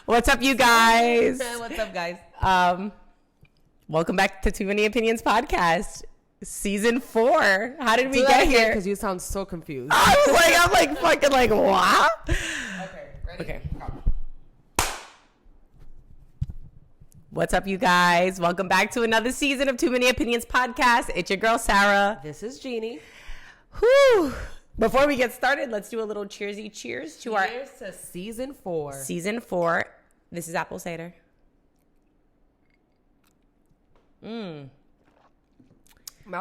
What's up, you guys? What's up, guys? Welcome back to Too Many Opinions podcast, season 4. How did we get here? Because you sound so confused. I'm like fucking like, what? Okay, ready? Okay. What's up, you guys? Welcome back to another season of Too Many Opinions podcast. It's your girl, Sarah. This is Jeannie. Whew. Before we get started, let's do a little cheersy cheers to our Cheers to season 4. season 4. This is apple cider. Wow,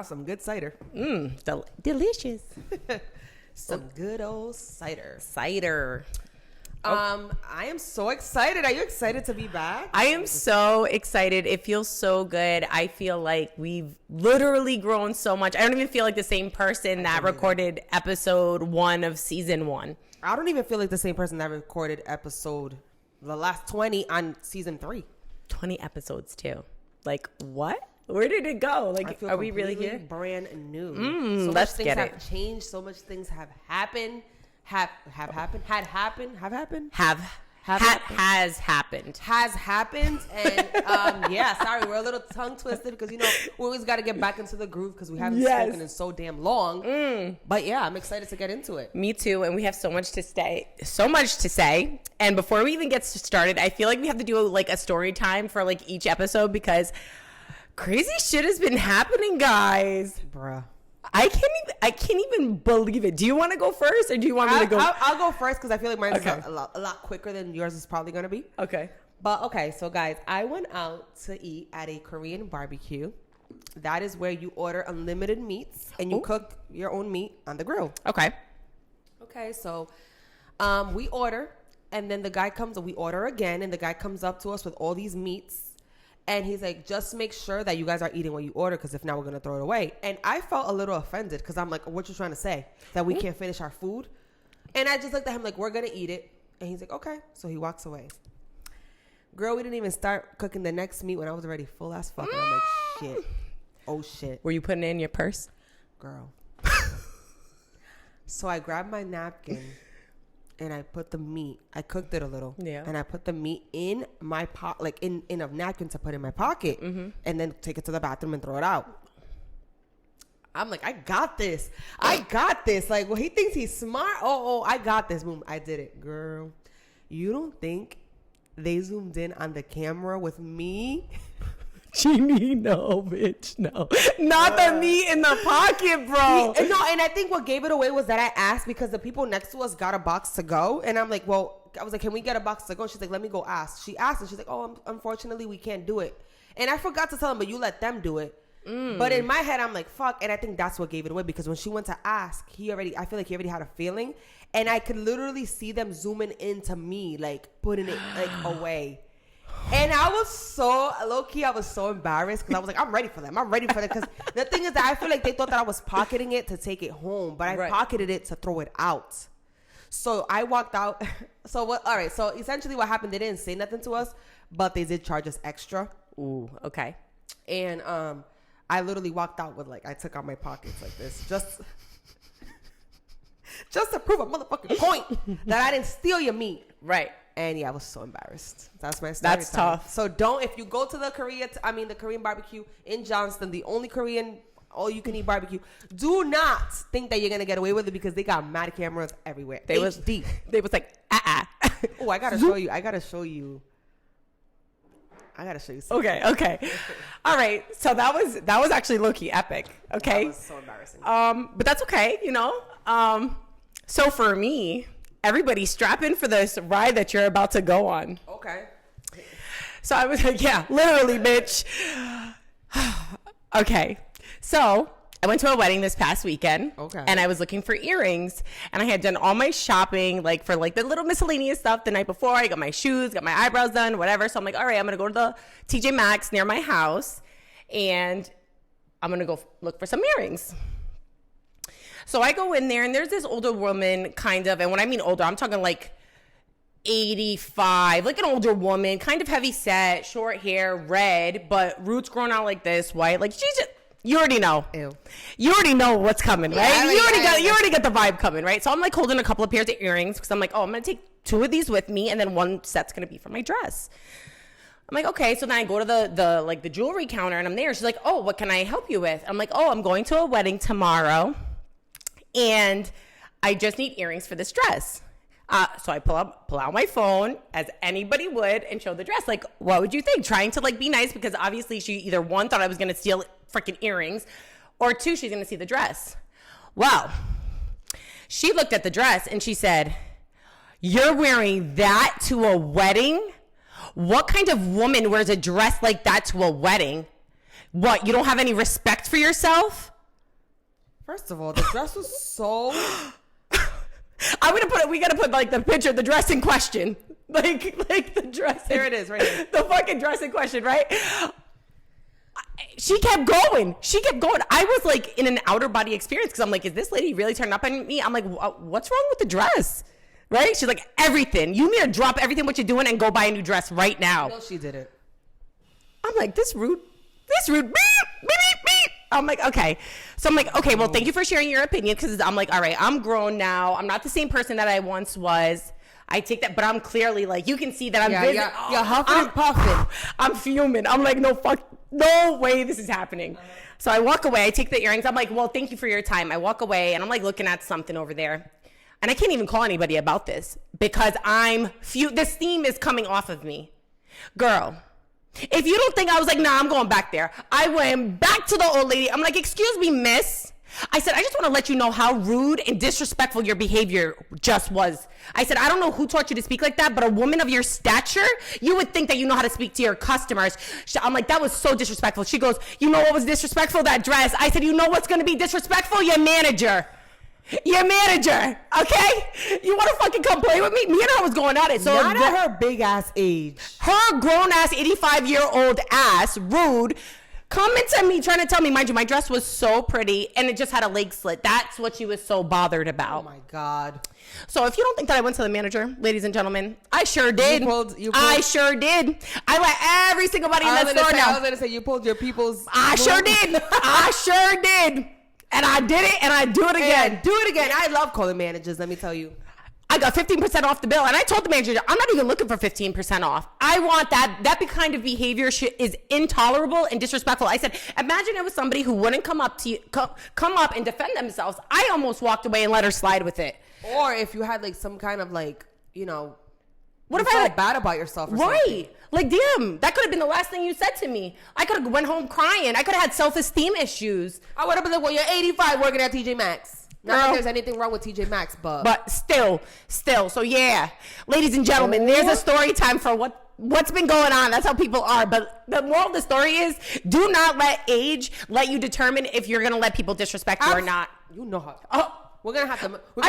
some good cider. Delicious. Some good old cider. Cider. I am so excited. Are you excited to be back? I am so excited. It feels so good. I feel like we've literally grown so much. I don't even feel like the same person that recorded episode 1 of season 1. I don't even feel like the same person that recorded the last 20 on season 3. 20 episodes too. Like, what? Where did it go? Like, are we really here? Brand new. So let's much things get have it. changed. So much things have happened. Has happened. Has happened. And sorry, we're a little tongue twisted because we always got to get back into the groove because we haven't spoken in so damn long. But yeah, I'm excited to get into it. Me too, and we have so much to say. And before we even get started, I feel like we have to do like a story time for like each episode because crazy shit has been happening, guys. Bruh. I can't even believe it. Do you want to go first, or do you want me to go? I'll go first because I feel like mine is Okay. a lot quicker than yours is probably going to be. Okay. But okay, so guys, I went out to eat at a Korean barbecue. That is where you order unlimited meats and you cook your own meat on the grill. Okay. Okay, so we order, and then the guy comes, and we order again, and the guy comes up to us with all these meats. And he's like, just make sure that you guys are eating what you order because if not, we're going to throw it away. And I felt a little offended because I'm like, what you trying to say? That we can't finish our food? And I just looked at him like, we're going to eat it. And he's like, okay. So he walks away. Girl, we didn't even start cooking the next meat when I was already full as fuck. And I'm like, shit. Oh, shit. Were you putting it in your purse? Girl. So I grabbed my napkin. And I put the meat, I cooked it a little. Yeah. And I put the meat in my pot, like in a napkin to put in my pocket. And then take it to the bathroom and throw it out. I'm like, I got this. Like, well, he thinks he's smart. Oh, I got this. Boom, I did it. Girl, you don't think they zoomed in on the camera with me? Jeannie, no, bitch, no. Not the meat in the pocket, bro. No, and I think what gave it away was that I asked because the people next to us got a box to go. And I'm like, well, I was like, can we get a box to go? She's like, let me go ask. She asked and she's like, oh, unfortunately, we can't do it. And I forgot to tell him, but you let them do it. But in my head, I'm like, fuck. And I think that's what gave it away because when she went to ask, I feel like he already had a feeling. And I could literally see them zooming into me, like putting it like away. And I was so low-key, I was so embarrassed because I was like, I'm ready for them. Because the thing is that I feel like they thought that I was pocketing it to take it home, but I pocketed it to throw it out. So I walked out. So essentially what happened, they didn't say nothing to us, but they did charge us extra. Ooh, okay. And I literally walked out with I took out my pockets like this, just to prove a motherfucking point that I didn't steal your meat. Right. And yeah, I was so embarrassed. That's my story. That's tough. So if you go to the Korean barbecue in Johnston, the only Korean all-you-can-eat barbecue, do not think that you're going to get away with it because they got mad cameras everywhere. They was like, Oh, I got to show you. I got to show you something. Okay. All right. So that was actually low-key epic. Okay. That was so embarrassing. But that's okay, So for me, everybody strap in for this ride that you're about to go on. Okay. So I was like, yeah, literally, bitch. Okay. So I went to a wedding this past weekend. Okay. And I was looking for earrings. And I had done all my shopping, for the little miscellaneous stuff the night before. I got my shoes, got my eyebrows done, whatever. So I'm like, all right, I'm going to go to the TJ Maxx near my house. And I'm going to go look for some earrings. So I go in there, and there's this older woman, kind of, and when I mean older, I'm talking 85, an older woman, kind of heavy set, short hair, red, but roots growing out like this, white. She's just, you already know. Ew. You already know what's coming, right? Yeah, You already get the vibe coming, right? So I'm holding a couple of pairs of earrings because I'm like, oh, I'm gonna take two of these with me, and then one set's gonna be for my dress. I'm like, okay. So then I go to the jewelry counter, and I'm there. She's like, oh, what can I help you with? I'm like, oh, I'm going to a wedding tomorrow, and I just need earrings for this dress. So I pull out my phone, as anybody would, and show the dress. Like, what would you think? Trying to like be nice, because obviously she either one, thought I was gonna steal freaking earrings, or two, she's gonna see the dress. Well, she looked at the dress and she said, you're wearing that to a wedding? What kind of woman wears a dress like that to a wedding? What, you don't have any respect for yourself? First of all, the dress was so... We gotta put like the picture of the dress in question. Like the dress. There it is, right here. The fucking dress in question, right? She kept going. I was like in an outer body experience, because I'm like, is this lady really turning up on me? I'm like, what's wrong with the dress? Right? She's like, everything. You need to drop everything what you're doing and go buy a new dress right now. No, she didn't. I'm like, this rude. Beep, beep, beep. I'm like, okay. So I'm like, okay, well, thank you for sharing your opinion, because I'm like, all right, I'm grown now. I'm not the same person that I once was. I take that, but I'm clearly like, you can see that I'm busy. You're huffing and puffing. I'm fuming. I'm like, no way this is happening. So I walk away. I take the earrings. I'm like, well, thank you for your time. I walk away, and I'm like looking at something over there. And I can't even call anybody about this, because the steam is coming off of me. Girl, if you don't think I was like, nah, I'm going back there. I went back to the old lady. I'm like, excuse me, miss. I said, I just want to let you know how rude and disrespectful your behavior just was. I said, I don't know who taught you to speak like that, but a woman of your stature, you would think that you know how to speak to your customers. I'm like, that was so disrespectful. She goes, you know what was disrespectful? That dress. I said, you know what's going to be disrespectful? Your manager. Your manager, okay? You want to fucking come play with me? Me and her was going at it. So not at her big ass age. Her grown ass 85-year-old ass, rude, coming to me trying to tell me, mind you, my dress was so pretty and it just had a leg slit. That's what she was so bothered about. Oh my God. So if you don't think that I went to the manager, ladies and gentlemen, I sure did. You pulled. I sure did. I let every single body in that store know. I was going to say, you pulled your people's. I sure did. I sure did. And I did it, and I do it again. Do it again. I love calling managers, let me tell you. I got 15% off the bill, and I told the manager, I'm not even looking for 15% off. I want that. That kind of behavior is intolerable and disrespectful. I said, imagine it was somebody who wouldn't come up to you, come up and defend themselves. I almost walked away and let her slide with it. Or if you had like some kind of like, you know, what you if I felt had bad about yourself or right something. Like, damn, that could have been the last thing you said to me. I could have went home crying. I could have had self-esteem issues. I would have been like, well, you're 85 working at TJ Maxx. Not Girl. that there's anything wrong with TJ Maxx, but still. So yeah, ladies and gentlemen, there's a story time for what's been going on. That's how people are. But the moral of the story is, do not let age let you determine if you're gonna let people disrespect you or not. You know how. Oh. We're gonna have to. We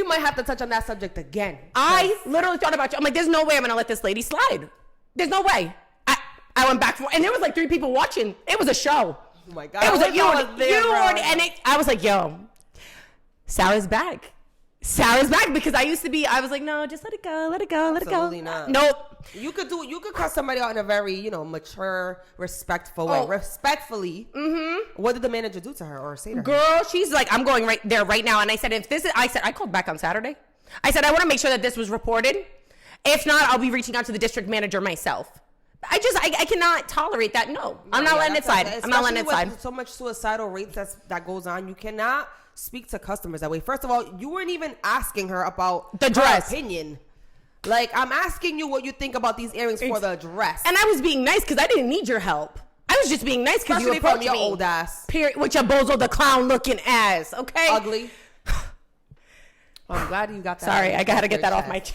might have to touch on that subject again. I literally thought about you. I'm like, there's no way I'm gonna let this lady slide. There's no way. I went back and there was like 3 people watching. It was a show. Oh my God! It was like I was like, yo, Sarah's back. Because I was like, no, just let it go. Absolutely not. Nope. You could cut somebody out in a very, mature, respectful way. Respectfully. Mm-hmm. What did the manager do to her or say to her? Girl, she's like, I'm going right there right now. And I said, I called back on Saturday. I said, I want to make sure that this was reported. If not, I'll be reaching out to the district manager myself. I cannot tolerate that. No, I'm not letting it slide. I'm not letting it slide. So much suicidal rates that goes on. You cannot speak to customers that way. First of all, you weren't even asking her about the dress. Her opinion. Like, I'm asking you what you think about these earrings for the dress. And I was being nice because I didn't need your help. I was just being nice because you approached your me. Old ass. Period. With your bozo the clown looking ass. Okay. Ugly. I'm glad you got that. Sorry, I gotta get that off my chest.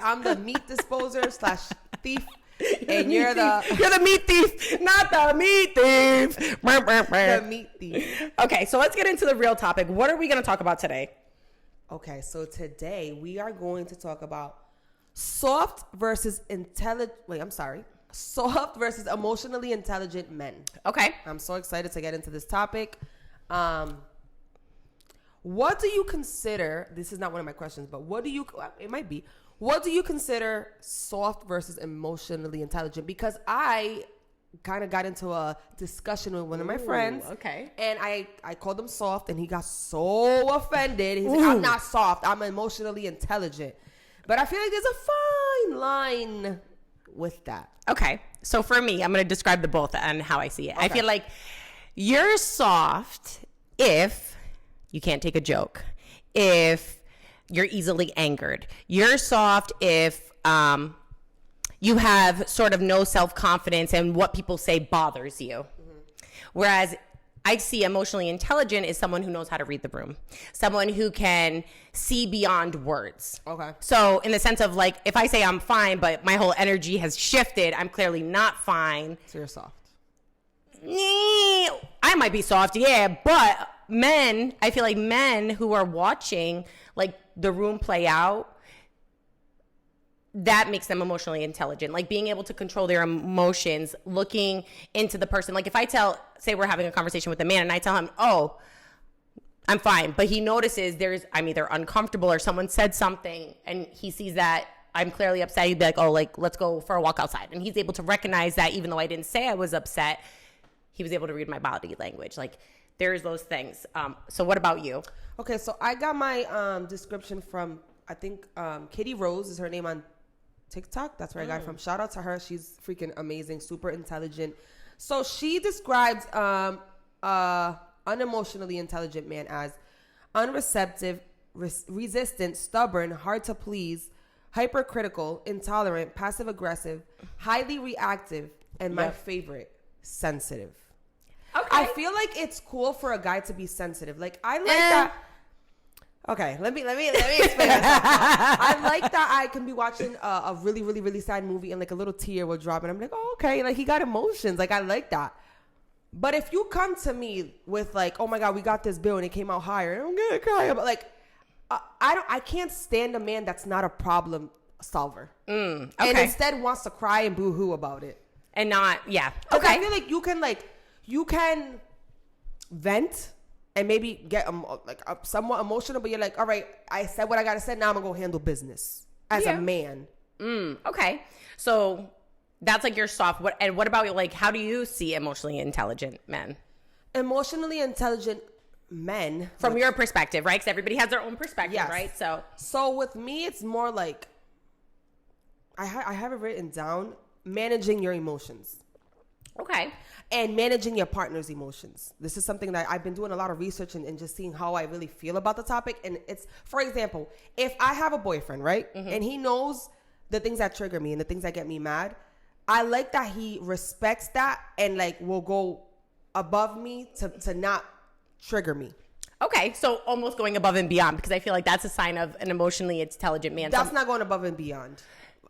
I'm the meat disposer / thief. And you're the meat thief, not the meat thief. The meat thief. Okay, so let's get into the real topic. What are we going to talk about today? Okay, so today we are going to talk about soft versus emotionally intelligent men. Okay. I'm so excited to get into this topic. What do you consider, this is not one of my questions, but it might be, what do you consider soft versus emotionally intelligent? Because I kind of got into a discussion with one of my friends. Okay. And I called him soft, and he got so offended. He's like, I'm not soft. I'm emotionally intelligent. But I feel like there's a fine line with that. Okay. So for me, I'm going to describe the both and how I see it. I feel like you're soft if you can't take a joke, if you're easily angered. You're soft if you have sort of no self-confidence and what people say bothers you. Whereas I see emotionally intelligent as someone who knows how to read the room, someone who can see beyond words. Okay. So in the sense of like, if I say I'm fine, but my whole energy has shifted, I'm clearly not fine. So you're soft. I might be soft, yeah, but men, I feel like men who are watching like the room play out, that makes them emotionally intelligent. Like being able to control their emotions, looking into the person. Like if I say we're having a conversation with a man and I tell him, oh, I'm fine. But he notices I'm either uncomfortable or someone said something and he sees that I'm clearly upset. He'd be like, oh, like, let's go for a walk outside. And he's able to recognize that even though I didn't say I was upset, he was able to read my body language. Like there's those things. So what about you? Okay, so I got my description from, I think Kitty Rose is her name on TikTok. That's where I got it from. Shout out to her. She's freaking amazing, super intelligent. So she describes unemotionally intelligent man as unreceptive, resistant, stubborn, hard to please, hypercritical, intolerant, passive aggressive, highly reactive, and my favorite, sensitive. Okay. I feel like it's cool for a guy to be sensitive. Like I like that. Okay, let me explain myself. I like that I can be watching a really, really, really sad movie and like a little tear will drop and I'm like, oh, okay, like he got emotions. Like I like that. But if you come to me with like, oh my God, we got this bill and it came out higher, I'm gonna cry. But like, I can't stand a man that's not a problem solver. Okay. And instead wants to cry and boo-hoo about it. And not, yeah. Okay. Okay. I feel like you can vent and maybe get somewhat emotional, but you're like, all right, I said what I gotta say. Now I'm gonna go handle business as a man. Okay. So that's like your soft. What about like, how do you see emotionally intelligent men? Emotionally intelligent men, From your perspective, right? Because everybody has their own perspective, Yes. right? So with me, it's more like I have it written down: managing your emotions. Okay. And managing your partner's emotions. This is something that I've been doing a lot of research and just seeing how I really feel about the topic. And it's, for example, if I have a boyfriend, right? And he knows the things that trigger me and the things that get me mad, I like that he respects that and like will go above me to not trigger me. Okay. So almost going above and beyond, because I feel like that's a sign of an emotionally intelligent man. That's not going above and beyond.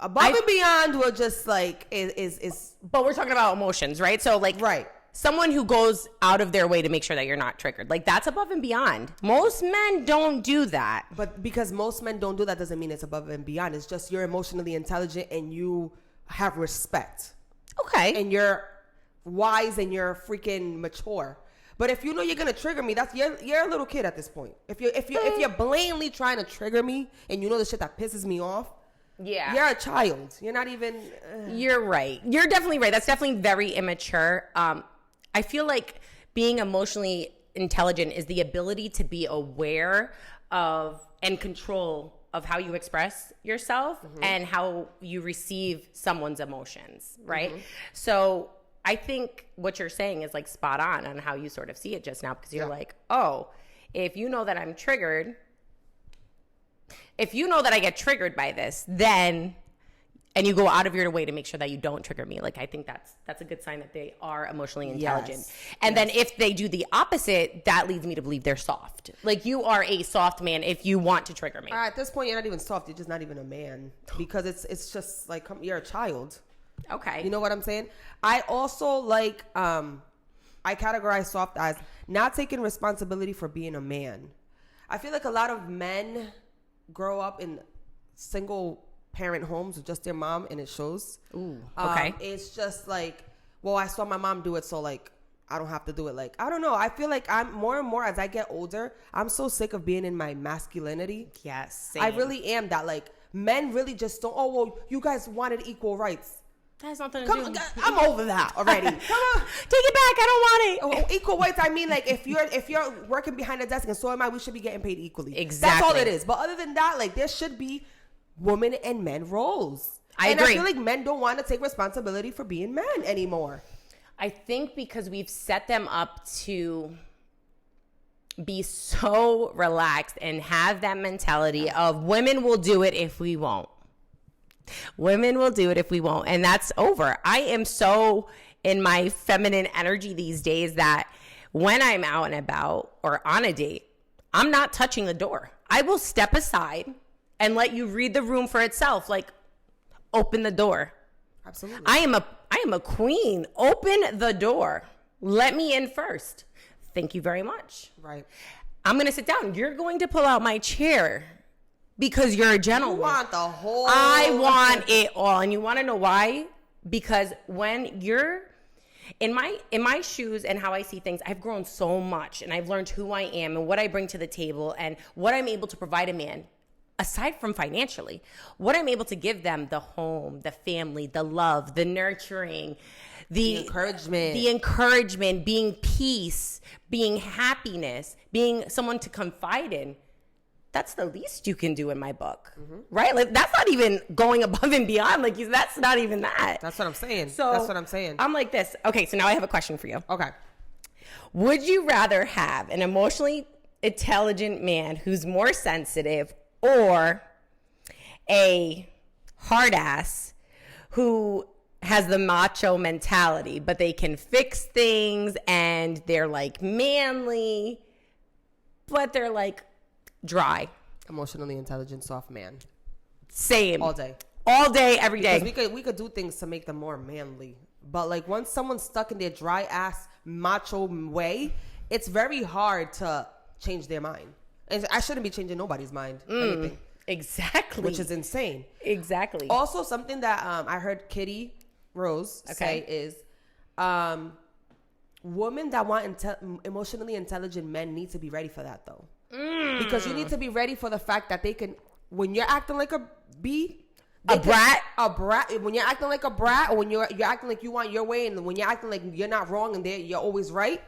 Above and beyond will just like is But we're talking about emotions, right? So like, right. Someone who goes out of their way to make sure that you're not triggered, like that's above and beyond. Most men don't do that. But because most men don't do that doesn't mean it's above and beyond. It's just you're emotionally intelligent and you have respect. Okay. And you're wise and you're freaking mature. But if you know you're gonna trigger me, that's you're a little kid at this point. If you're blatantly trying to trigger me and you know the shit that pisses me off, yeah, you're a child. You're not even. You're right. You're definitely right. That's definitely very immature. I feel like being emotionally intelligent is the ability to be aware of and control of how you express yourself and how you receive someone's emotions, right? So I think what you're saying is like spot on how you sort of see it just now, because you're like, oh, if you know that I'm triggered, if you know that I get triggered by this, then, and you go out of your way to make sure that you don't trigger me, like I think that's a good sign that they are emotionally intelligent. Yes. And then if they do the opposite, that leads me to believe they're soft. Like you are a soft man if you want to trigger me. At this point, you're not even soft. You're just not even a man, because it's just like you're a child. Okay. You know what I'm saying? I also like I categorize soft as not taking responsibility for being a man. I feel like a lot of men grow up in single parent homes with just their mom, and it shows. Ooh, okay. It's just like, well, I saw my mom do it, so like I don't have to do it. Like, I don't know. I feel like I'm more and more as I get older, I'm so sick of being in my masculinity. Yes. Same. I really am that. Like, men really just don't, oh, well, you guys wanted equal rights. That has nothing to Come, do. I'm over that already. Come on. Take it back. I don't want it. Oh, equal weights. I mean, like if you're working behind a desk and so am I, we should be getting paid equally. Exactly. That's all it is. But other than that, like there should be women and men roles. I and agree. I feel like men don't want to take responsibility for being men anymore. I think because we've set them up to be so relaxed and have that mentality of women will do it if we won't. Women will do it if we won't. And that's over. I am so in my feminine energy these days that when I'm out and about or on a date, I'm not touching the door. I will step aside and let you read the room for itself. Like, open the door. Absolutely. I am a queen. Open the door. Let me in first. Thank you very much. Right. I'm going to sit down. You're going to pull out my chair because you're a gentleman. You want the whole... I want it all. And you want to know why? Because when you're in my shoes and how I see things, I've grown so much and I've learned who I am and what I bring to the table and what I'm able to provide a man. Aside from financially, what I'm able to give them, the home, the family, the love, the nurturing, the encouragement, being peace, being happiness, being someone to confide in. That's the least you can do in my book, right? Like that's not even going above and beyond. Like that's not even that. That's what I'm saying. So that's what I'm saying. I'm like this. Okay, so now I have a question for you. Okay. Would you rather have an emotionally intelligent man who's more sensitive or a hard ass who has the macho mentality, but they can fix things and they're like manly, but they're like dry? Emotionally intelligent, soft man. Same. All day. All day, every day. Because we could do things to make them more manly. But like once someone's stuck in their dry ass macho way, it's very hard to change their mind. And I shouldn't be changing nobody's mind. Anything. Exactly. Which is insane. Exactly. Also, something that I heard Kitty Rose say is women that want emotionally intelligent men need to be ready for that, though. Because you need to be ready for the fact that they can, when you're acting like a brat, when you're acting like a brat, or when you're acting like you want your way, and when you're acting like you're not wrong and you're always right,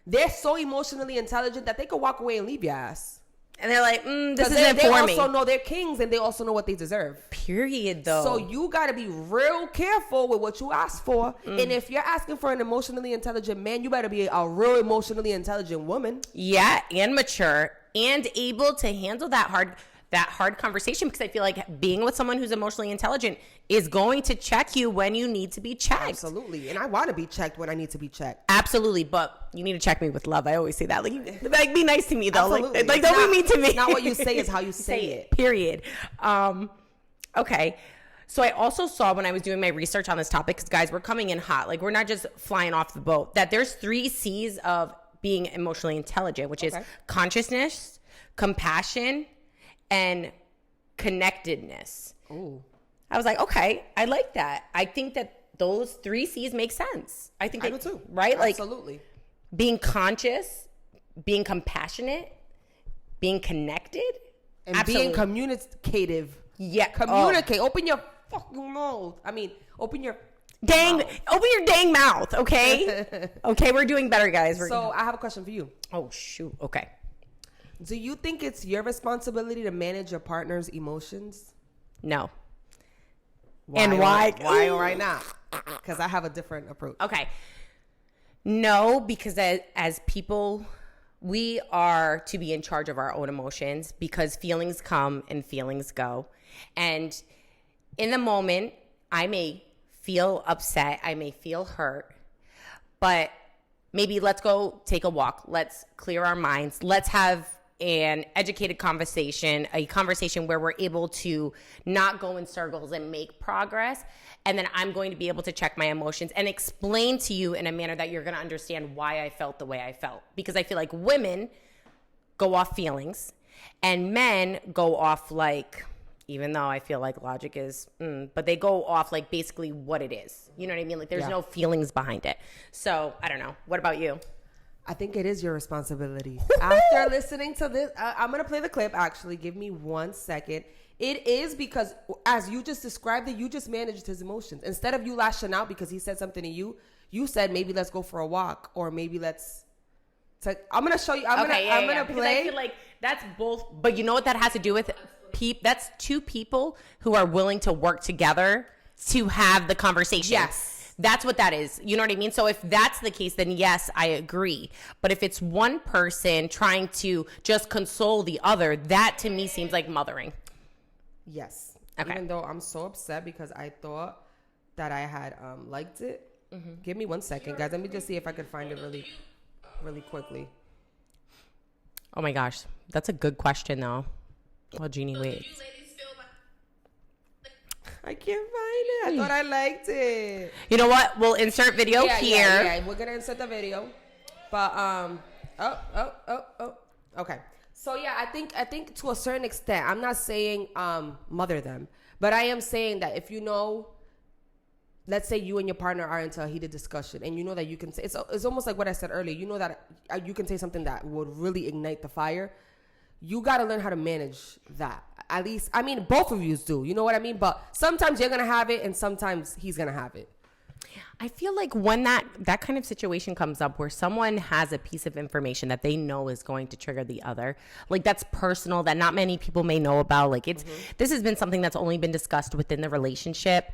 they're so emotionally intelligent that they could walk away and leave your ass. And they're like, this isn't they for me. They also know they're kings and they also know what they deserve. Period, though. So you got to be real careful with what you ask for. And if you're asking for an emotionally intelligent man, you better be a real emotionally intelligent woman. Yeah, and mature and able to handle that hard conversation, because I feel like being with someone who's emotionally intelligent is going to check you when you need to be checked. Absolutely. And I want to be checked when I need to be checked. Absolutely. But you need to check me with love. I always say that. Like be nice to me, though. Absolutely. Like don't be mean to me. Not what you say is how you say it. Period. Okay. So I also saw when I was doing my research on this topic, because guys, we're coming in hot. Like we're not just flying off the boat, that there's 3 C's of being emotionally intelligent, which is consciousness, compassion, and connectedness. Ooh. I was like, okay, I like that. I think that those 3 C's make sense. I think I do too. Right? Absolutely. Like being conscious, being compassionate, being connected, and absolutely. being communicative. Yeah. Communicate. Open your fucking mouth. I mean, open your open your dang mouth, okay? Okay, we're doing better, guys. So I have a question for you. Oh, shoot. Okay. Do you think it's your responsibility to manage your partner's emotions? No. Why right now? Because I have a different approach. Okay. No, because as people, we are to be in charge of our own emotions, because feelings come and feelings go. And in the moment, I may feel upset. I may feel hurt. But maybe let's go take a walk. Let's clear our minds. Let's have an educated conversation, a conversation where we're able to not go in circles and make progress. And then I'm going to be able to check my emotions and explain to you in a manner that you're going to understand why I felt the way I felt. Because I feel like women go off feelings and men go off like, even though I feel like logic is, but they go off like basically what it is. You know what I mean? Like there's no feelings behind it. So I don't know. What about you? I think it is your responsibility. After listening to this, I'm going to play the clip. Actually, give me 1 second. It is because, as you just described it, you just managed his emotions. Instead of you lashing out because he said something to you, you said maybe let's go for a walk, or maybe let's. I'm gonna show you. I'm gonna play. I feel like that's both. But you know what that has to do with? That's two people who are willing to work together to have the conversation. Yes. That's what that is. You know what I mean? So if that's the case, then yes, I agree. But if it's one person trying to just console the other, that to me seems like mothering. Yes. Okay. Even though I'm so upset because I thought that I had liked it. Mm-hmm. Give me 1 second, guys. Let me just see if I could find it really quickly. Oh my gosh. That's a good question though. Well, Jeannie, wait. I can't find it. I thought I liked it. You know what? We'll insert video here. Yeah, we're gonna insert the video. But okay. So yeah, I think to a certain extent, I'm not saying mother them, but I am saying that if you know, let's say you and your partner are into a heated discussion, and you know that you can say it's almost like what I said earlier. You know that you can say something that would really ignite the fire. You got to learn how to manage that. At least, I mean, both of you do. You know what I mean? But sometimes you're going to have it and sometimes he's going to have it. I feel like when that kind of situation comes up where someone has a piece of information that they know is going to trigger the other, like that's personal, that not many people may know about. Like this has been something that's only been discussed within the relationship,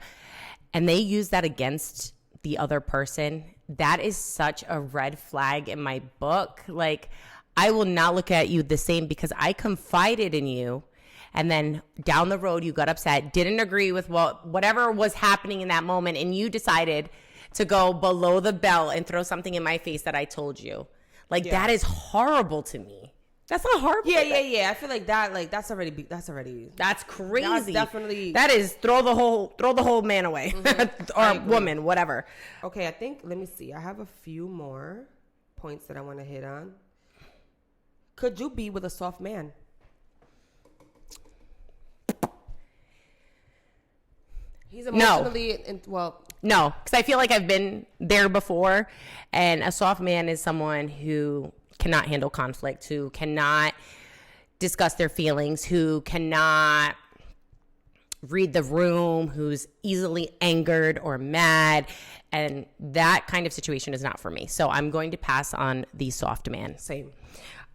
and they use that against the other person. That is such a red flag in my book. Like, I will not look at you the same because I confided in you, and then down the road you got upset, didn't agree with whatever was happening in that moment, and you decided to go below the belt and throw something in my face that I told you. Like that is horrible to me. That's not horrible. Yeah. I feel like that. Like that's crazy. That's definitely. That is throw the whole man away or woman, whatever. Okay, I think. Let me see. I have a few more points that I want to hit on. Could you be with a soft man? He's emotionally No, because I feel like I've been there before, and a soft man is someone who cannot handle conflict, who cannot discuss their feelings, who cannot read the room, who's easily angered or mad, and that kind of situation is not for me. So I'm going to pass on the soft man. Same.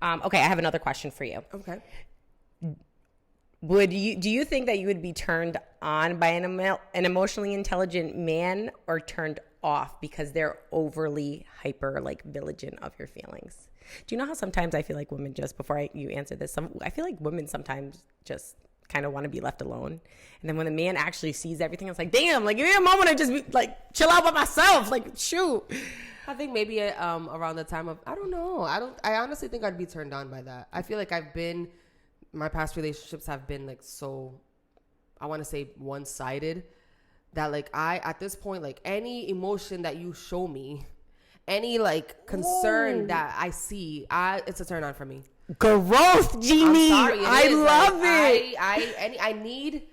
Okay, I have another question for you. Okay. Do you think that you would be turned on by an emotionally intelligent man, or turned off because they're overly hyper, like vigilant of your feelings? Do you know how sometimes I feel like women, just before you answer this, I feel like women sometimes just kind of want to be left alone. And then when the man actually sees everything, it's like, damn, like give me a moment to just be like, chill out by myself. Like, shoot. I think maybe around the time of, I don't know. I honestly think I'd be turned on by that. I feel like my past relationships have been like so, I want to say one-sided, that like at this point, like any emotion that you show me, any like concern that I see, it's a turn on for me. Growth, Jeannie. I'm sorry, I love it.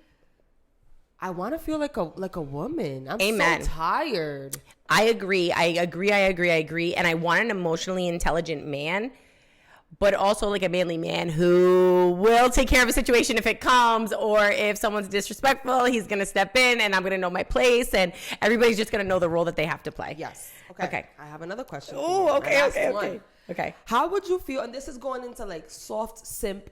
I want to feel like a woman. I'm Amen. so tired. I agree. And I want an emotionally intelligent man, but also like a manly man who will take care of a situation if it comes, or if someone's disrespectful, he's going to step in and I'm going to know my place, and everybody's just going to know the role that they have to play. Yes. Okay. I have another question. Oh, okay. How would you feel, and this is going into like soft simp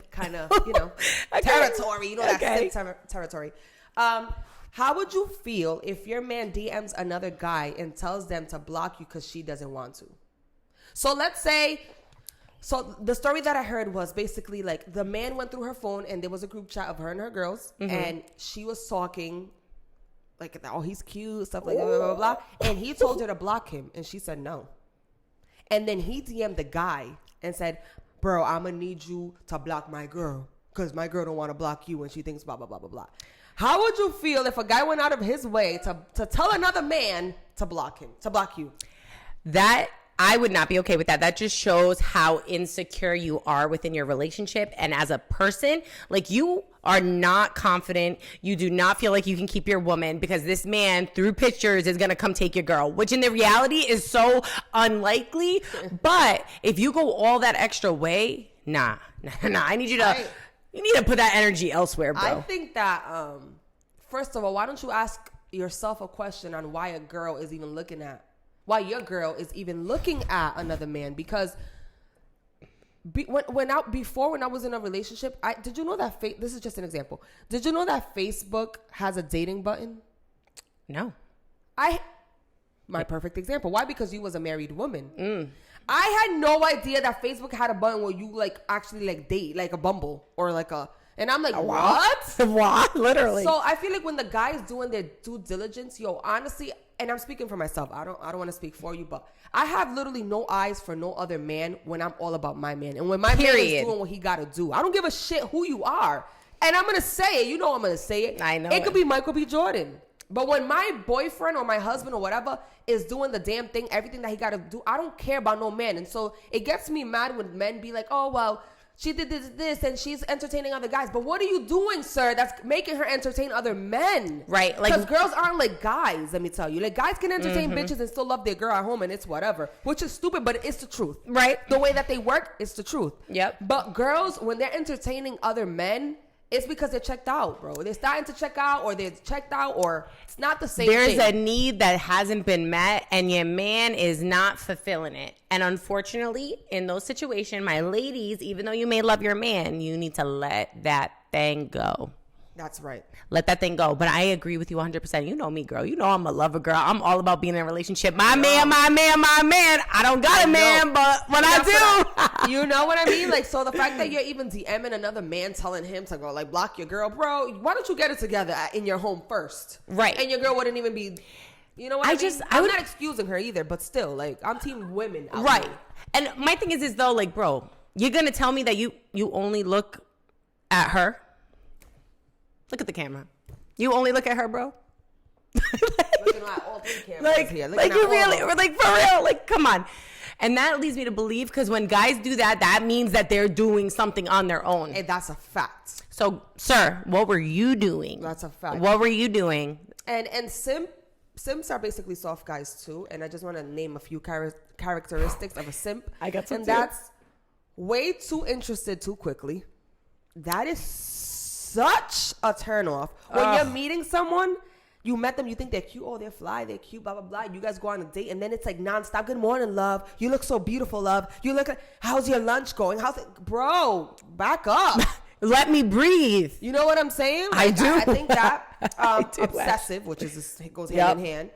kind of, territory, that simp territory. How would you feel if your man DMs another guy and tells them to block you because she doesn't want to? So let's say, the story that I heard was basically like the man went through her phone and there was a group chat of her and her girls, and she was talking like, oh, he's cute, stuff like that, blah, blah, blah. And he told her to block him, and she said no. And then he DM'd the guy and said, bro, I'm going to need you to block my girl because my girl don't want to block you and she thinks blah, blah, blah, blah, blah. How would you feel if a guy went out of his way to tell another man to block you? That I would not be okay with that. That just shows how insecure you are within your relationship. And as a person, like, you are not confident. You do not feel like you can keep your woman because this man through pictures is going to come take your girl, which in the reality is so unlikely. But if you go all that extra way, nah. I need you to You need to put that energy elsewhere, bro. I think that first of all, why don't you ask yourself a question on why your girl is even looking at another man? Because when I was in a relationship, did you know that this is just an example. Did you know that Facebook has a dating button? No. My perfect example. Why? Because you was a married woman. I had no idea that Facebook had a button where you like actually like date, like a Bumble or like a. And I'm like, what? What? Literally. So I feel like when the guy is doing their due diligence, honestly, and I'm speaking for myself. I don't want to speak for you, but I have literally no eyes for no other man when I'm all about my man. And when my man is doing what he got to do, I don't give a shit who you are. And I'm going to say it. You know I'm going to say it. I know it could be Michael B. Jordan. But when my boyfriend or my husband or whatever is doing the damn thing, everything that he got to do, I don't care about no man. And so it gets me mad when men be like, oh, well, she did this and she's entertaining other guys. But what are you doing, sir, that's making her entertain other men? Right. Because girls aren't like guys, let me tell you. Like, guys can entertain bitches and still love their girl at home and it's whatever. Which is stupid, but it's the truth. Right. The way that they work, it's the truth. Yep. But girls, when they're entertaining other men, it's because they're checked out, bro. They're starting to check out or they're checked out or it's not the same There's thing. a need that hasn't been met and your man is not fulfilling it. And unfortunately, in those situations, my ladies, even though you may love your man, you need to let that thing go. That's right. Let that thing go. But I agree with you 100%. You know me, girl. You know I'm a lover girl. I'm all about being in a relationship. My man. I don't got a man, but when I do. You know what I mean? Like, so the fact that you're even DMing another man telling him to go, like, block your girl, bro, why don't you get it together in your home first? Right. And your girl wouldn't even be, you know what I mean? I'm not excusing her either, but still, like, I'm team women. Right. And my thing is though, like, bro, you're going to tell me that you only look at her? Look at the camera. You only look at her, bro? Looking at all three cameras here. Like you really, or like for real, like come on. And that leads me to believe, because when guys do that, that means that they're doing something on their own. And that's a fact. So, sir, what were you doing? That's a fact. What were you doing? And simps are basically soft guys too. And I just want to name a few characteristics of a simp. I got some. And that's way too interested too quickly. That is such a turnoff. When you're meeting someone, you met them, you think they're cute, oh, they're fly, they're cute, blah, blah, blah. You guys go on a date, and then it's like nonstop. Good morning, love. You look so beautiful, love. You look, how's your lunch going? How's it? Bro, back up. Let me breathe. You know what I'm saying? I do. I think that do, obsessive, which is it goes hand in hand.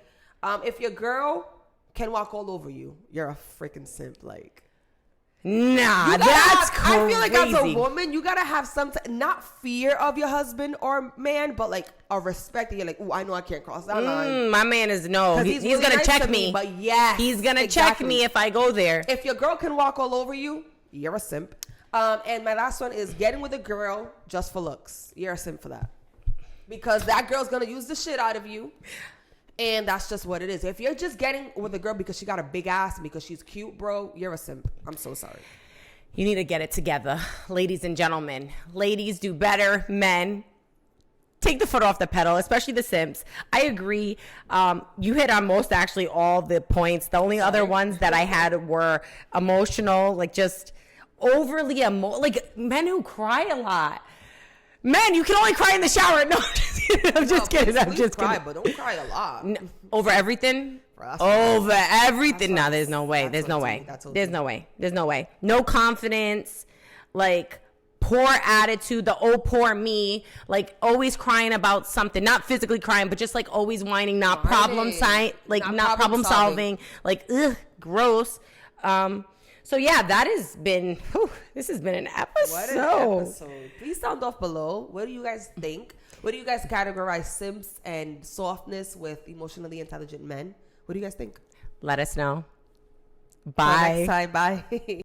If your girl can walk all over you, you're a freaking simp. Like, nah, that's crazy. I feel like as a woman, you gotta have some not fear of your husband or man, but like a respect. That you're like, oh, I know I can't cross that line. My man is no. He's really gonna check me. But yeah, he's gonna check me if I go there. If your girl can walk all over you, you're a simp. And my last one is getting with a girl just for looks. You're a simp for that, because that girl's gonna use the shit out of you. And that's just what it is. If you're just getting with a girl because she got a big ass and because she's cute, bro, you're a simp. I'm so sorry. You need to get it together, ladies and gentlemen. Ladies, do better. Men, take the foot off the pedal, especially the simps. I agree. You hit on most, actually, all the points. The only other ones that I had were emotional, like just overly like men who cry a lot. Men, you can only cry in the shower. No, I'm just kidding. I'm just cry, kidding. But don't cry a lot. Over everything? Over everything? No, there's no way. There's no way. There's no way. There's no way. No confidence, like poor attitude, the oh, poor me, like always crying about something, not physically crying, but just like always whining, not problem solving, like, ugh, gross. So yeah, that has been, this has been an episode. What an episode. Please sound off below. What do you guys think? What do you guys categorize simps and softness with emotionally intelligent men? What do you guys think? Let us know. Bye. Till next time. Bye.